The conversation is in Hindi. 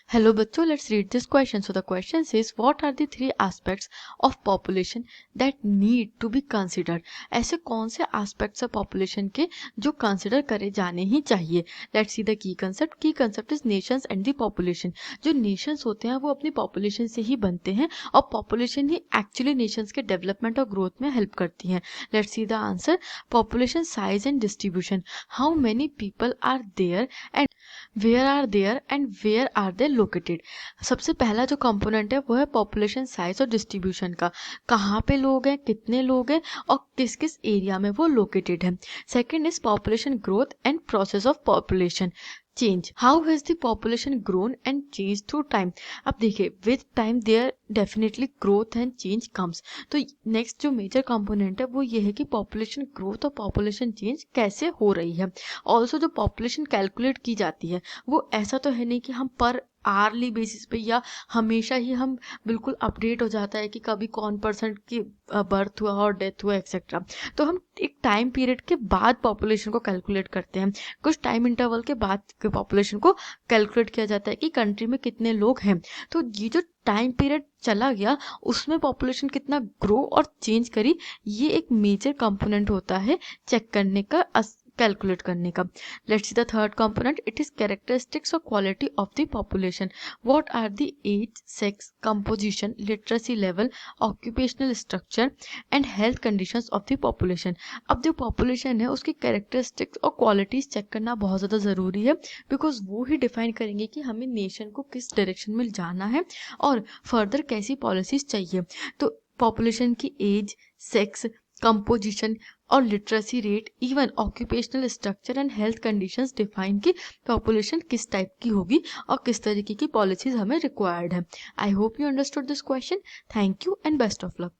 हेलो बच्चों, let's read this question. So the question says what are the three aspects of population that need to be considered. ऐसे कौन से एस्पेक्ट्स है पॉपुलेशन के जो कंसिडर करे जाने ही चाहिए. Let's see the key concept is Nations and the population. जो नेशंस होते हैं वो अपनी पॉपुलेशन से ही बनते हैं और पॉपुलेशन ही एक्चुअली नेशंस के डेवलपमेंट और ग्रोथ में हेल्प करती हैं. Let's see the answer. Population size and distribution. How many people are there and where are they located. सबसे पहला जो कंपोनेंट है वो है पॉपुलेशन साइज और डिस्ट्रीब्यूशन का. कहाँ पे लोग हैं, कितने लोग हैं और किस किस एरिया में वो लोकेटेड है. Second is population growth and process of population change. How has the population grown and change through time. अब देखिए with time there definitely growth and change comes. तो नेक्स्ट जो मेजर कंपोनेंट है वो ये है कि पॉपुलेशन ग्रोथ और पॉपुलेशन चेंज कैसे हो रही है. ऑल्सो जो पॉपुलेशन कैलकुलेट की जाती है वो ऐसा तो है नहीं कि हम पर आर्ली बेसिस पे या हमेशा ही हम बिल्कुल अपडेट हो जाता है कि कभी कौन परसेंट की बर्थ हुआ और डेथ हुआ एक्सेट्रा. तो हम एक टाइम पीरियड के बाद पॉपुलेशन को कैलकुलेट करते हैं. कुछ टाइम इंटरवल के बाद पॉपुलेशन को कैलकुलेट किया जाता है कि कंट्री में कितने लोग हैं. तो ये जो टाइम पीरियड चला गया उसमें पॉपुलेशन कितना ग्रो और चेंज करी, ये एक मेजर कंपोनेंट होता है चेक करने का, कैलकुलेट करने का. Let's see the third component. It is characteristics और quality of the population. What are the age, sex, composition, literacy level, occupational structure and health conditions of the population. अब जो पॉपुलेशन है उसकी कैरेक्टरिस्टिक्स और क्वालिटीज चेक करना बहुत ज़्यादा ज़रूरी है बिकॉज वो ही डिफाइन करेंगे कि हमें नेशन को किस डायरेक्शन में जाना है और फर्दर कैसी पॉलिसीज चाहिए. तो पॉपुलेशन की एज, सेक्स, कंपोजिशन और literacy rate, even occupational structure and health conditions define की पॉपुलेशन किस टाइप की होगी और किस तरीके की पॉलिसीज हमें रिक्वायर्ड है. I hope you understood this question. Thank you and best of luck.